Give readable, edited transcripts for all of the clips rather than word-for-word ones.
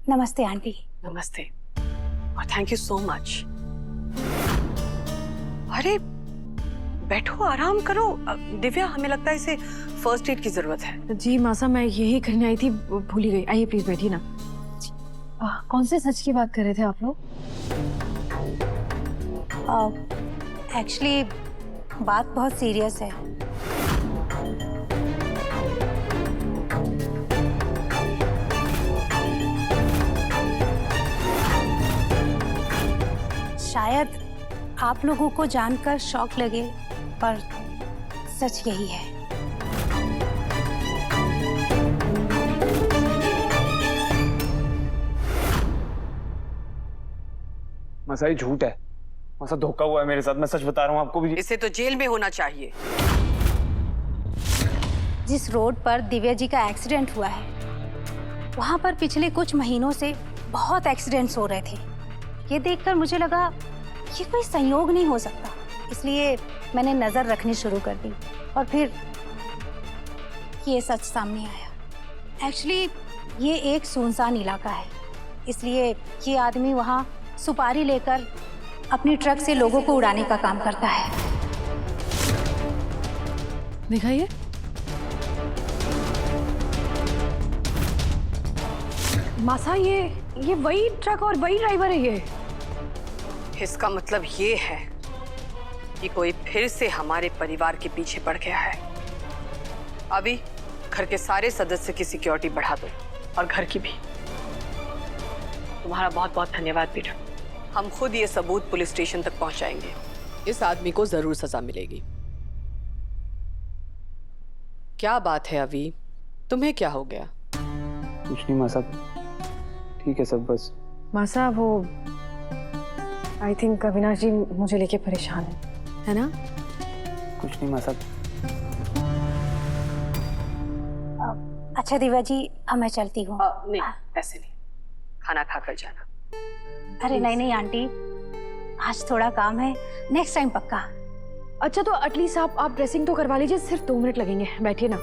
नमस्ते आंटी। नमस्ते और थैंक यू सो मच। अरे बैठो, आराम करो। दिव्या, हमें लगता है इसे फर्स्ट एड की जरूरत है। जी मासा, मैं यही करने आई थी, भूल ही गई। आइए प्लीज बैठिए ना। कौन से सच की बात कर रहे थे आप लोग? एक्चुअली बात बहुत सीरियस है। शायद आप लोगों को जानकर शॉक लगे, पर सच यही है। मासा ये झूठ है। मासा धोखा हुआ है मेरे साथ, मैं सच बता रहा हूँ आपको भी। इसे तो जेल में होना चाहिए। जिस रोड पर दिव्या जी का एक्सीडेंट हुआ है, वहां पर पिछले कुछ महीनों से बहुत एक्सीडेंट्स हो रहे थे। ये देखकर मुझे लगा ये कोई संयोग नहीं हो सकता, इसलिए मैंने नजर रखनी शुरू कर दी और फिर ये सच सामने आया। एक्चुअली ये एक सुनसान इलाका है, इसलिए ये आदमी वहाँ सुपारी लेकर अपनी ट्रक से लोगों को उड़ाने का काम करता है। दिखाइए। मासा, ये वही ट्रक और वही ड्राइवर है ये। इसका मतलब ये है कि कोई फिर से हमारे परिवार के पीछे पड़ गया है। अभी घर के सारे सदस्य की सिक्योरिटी बढ़ा दो और घर की भी। तुम्हारा बहुत बहुत धन्यवाद पीटर। हम खुद ये सबूत पुलिस स्टेशन तक पहुंचाएंगे। इस आदमी को जरूर सजा मिलेगी। क्या बात है अभी, तुम्हें क्या हो गया? कुछ नहीं मासा, ठीक है सब। बस मासा, वो आई थिंक अविनाश जी मुझे लेके परेशान है ना? कुछ नहीं मासा। अच्छा दिव्या जी, अब मैं चलती हूँ। नहीं, ऐसे नहीं, खाना खाकर जाना। अरे नहीं नहीं आंटी, आज थोड़ा काम है, नेक्स्ट टाइम पक्का। अच्छा तो एटलीस्ट आप ड्रेसिंग तो करवा लीजिए, सिर्फ 2 मिनट लगेंगे, बैठिए ना।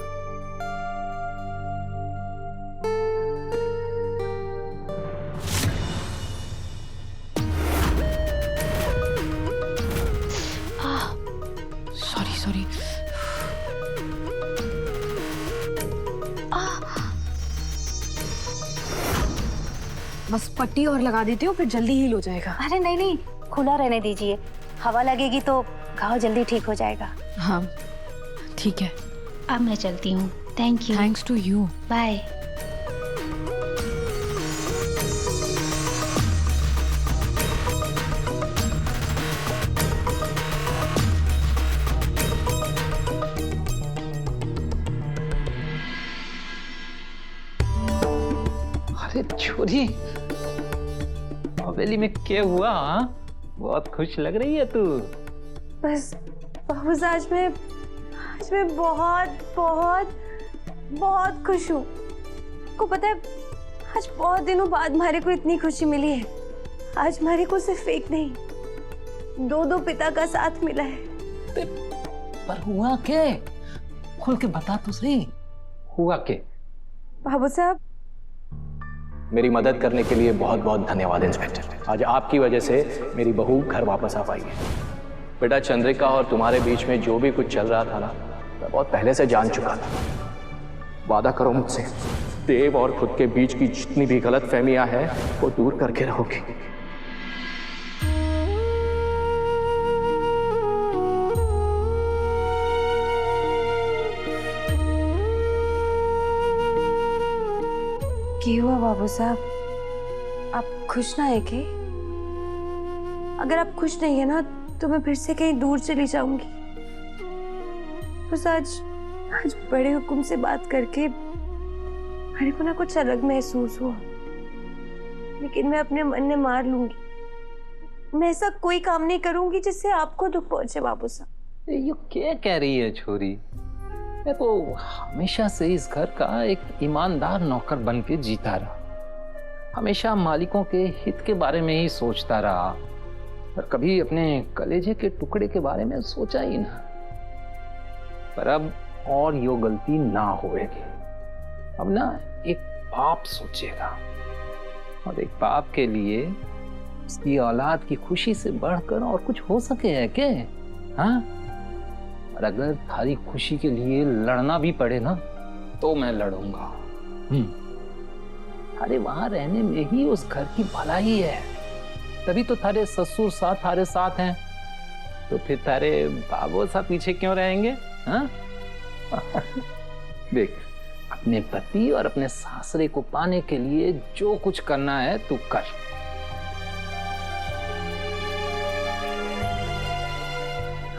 सॉरी। बस पट्टी और लगा देती हूँ, फिर जल्दी हील हो जाएगा। अरे नहीं नहीं, खुला रहने दीजिए, हवा लगेगी तो घाव जल्दी ठीक हो जाएगा। हाँ ठीक है। अब मैं चलती हूँ। Thank you. Thanks to you. Bye. अरे छोरी, हवेली में क्या हुआ? बहुत खुश लग रही है तू। बस बाबूजी, आज मैं बहुत बहुत बहुत खुश हूँ। आपको पता है, आज बहुत दिनों बाद मारे को इतनी खुशी मिली है। आज मारे को सिर्फ एक नहीं, दो पिता का साथ मिला है। पर हुआ क्या? खुल के बता तो सही, हुआ क्या? बाबू साहब, मेरी मदद करने के लिए बहुत बहुत धन्यवाद इंस्पेक्टर। आज आपकी वजह से मेरी बहू घर वापस आ पाई है। बेटा चंद्रिका और तुम्हारे बीच में जो भी कुछ चल रहा था ना, मैं बहुत पहले से जान चुका था। वादा करो मुझसे, देव और खुद के बीच की जितनी भी गलत फहमियां हैं वो दूर करके रहोगे। क्या हुआ बाबू साहब? आप खुश ना है कि? अगर आप खुश नहीं है ना, तो मैं फिर से कहीं दूर चली जाऊंगी। बस आज बड़े हुक्म से बात करके मेरे को ना कुछ अलग महसूस हुआ, लेकिन मैं अपने मन में मार लूंगी। मैं ऐसा कोई काम नहीं करूंगी जिससे आपको दुख पहुंचे बाबू साहब। ये क्या कह रही है छोरी? मैं तो हमेशा से इस घर का एक ईमानदार नौकर बन के जीता रहा। हमेशा मालिकों के हित के बारे में ही सोचता रहा, और कभी अपने कलेजे के टुकड़े के बारे में सोचा ही ना। पर अब और यो गलती ना होएगी। अब ना एक बाप सोचेगा, और एक बाप के लिए उसकी औलाद की खुशी से बढ़कर और कुछ हो सके है क्या? हाँ, और अगर थारी खुशी के लिए लड़ना भी पड़े ना तो मैं लड़ूंगा। थारे वहां रहने में ही उस घर की भलाई है, तभी तो थारे ससुर साथ थारे साथ हैं, तो फिर थारे बाबू सा पीछे क्यों रहेंगे? हाँ? देख, अपने पति और अपने सासरे को पाने के लिए जो कुछ करना है तू कर।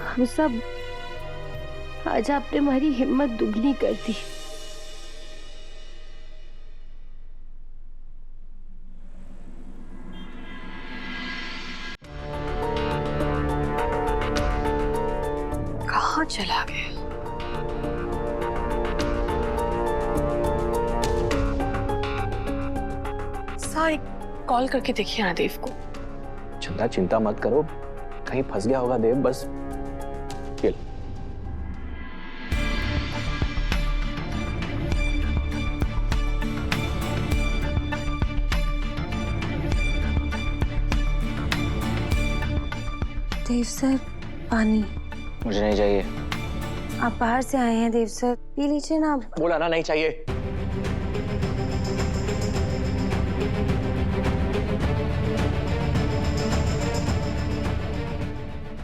हम सब आज आपने हमारी हिम्मत दुगनी कर दी। कहाँ चला गया? एक कॉल करके देखिए ना देव को। चंदा चिंता मत करो, कहीं फंस गया होगा देव, बस ये लो। देव सर, पानी। मुझे नहीं चाहिए। आप बाहर से आए हैं देव सर, पी लीजिए ना। बोला ना नहीं चाहिए।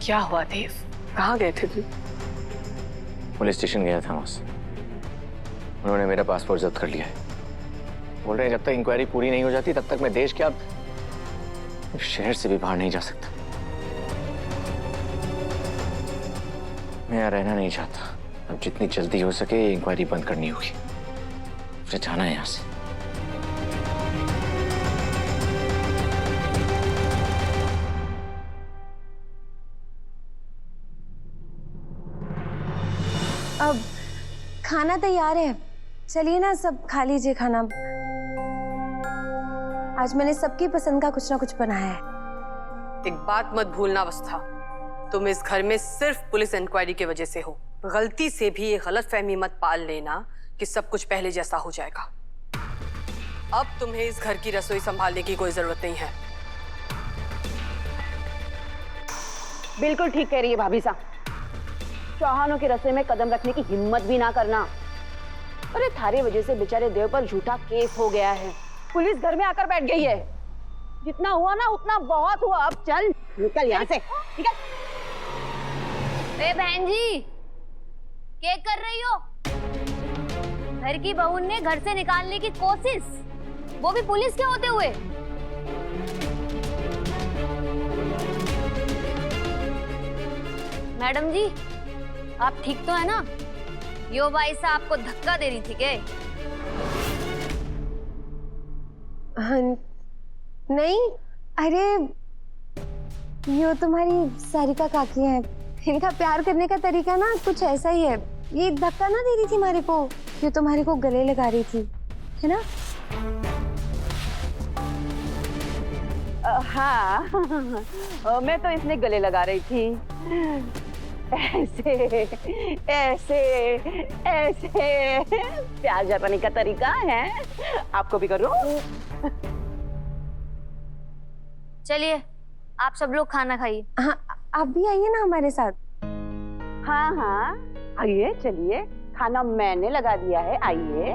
क्या हुआ देव? कहाँ गए थे तुम? पुलिस स्टेशन गया था वहां से। उन्होंने मेरा पासपोर्ट जब्त कर लिया है। बोल रहे हैं जब तक इंक्वायरी पूरी नहीं हो जाती तब तक मैं देश के शहर से भी बाहर नहीं जा सकता। मैं यहाँ रहना नहीं चाहता। अब जितनी जल्दी हो सके ये इंक्वायरी बंद करनी होगी। मुझे जाना है यहाँ से। अब खाना तैयार है, चलिए ना सब खा लीजिए खाना। आज मैंने सबकी पसंद का कुछ ना कुछ बनाया है। एक बात मत भूलना अवस्था, तुम इस घर में सिर्फ पुलिस इंक्वायरी की वजह से हो। गलती से भी ये गलतफहमी मत पाल लेना कि सब कुछ पहले जैसा हो जाएगा। अब तुम्हें इस घर की रसोई संभालने की कोई जरूरत नहीं है। बिल्कुल ठीक कह रही है भाभी साहब। चौहानों की रसोई में कदम रखने की हिम्मत भी ना करना। अरे थारे वजह से बेचारे देव पर झूठा केस हो गया है। पुलिस घर में आकर बैठ गई है। जितना हुआ ना उतना बहुत हुआ। अब चल निकल यहाँ से, निकल। ए बहन जी, क्या कर रही हो? घर की बहू ने घर से निकालने की कोशिश, वो भी पुलिस के होते हुए। मैडम जी, आप ठीक तो है ना? यो भाई साहब आपको धक्का दे रही थी क्या? नहीं, अरे यो तुम्हारी सारिका काकी है। इनका प्यार करने का तरीका ना कुछ ऐसा ही है। ये धक्का ना दे रही थी हमारे को, ये तुम्हारे को गले लगा रही थी, है ना? हाँ मैं तो इसने गले लगा रही थी। ऐसे ऐसे ऐसे प्यार जताने का तरीका है। आपको भी करूं? चलिए आप सब लोग खाना खाइए। हाँ, आप भी आइए ना हमारे साथ। हाँ हाँ आइए, चलिए, खाना मैंने लगा दिया है, आइए।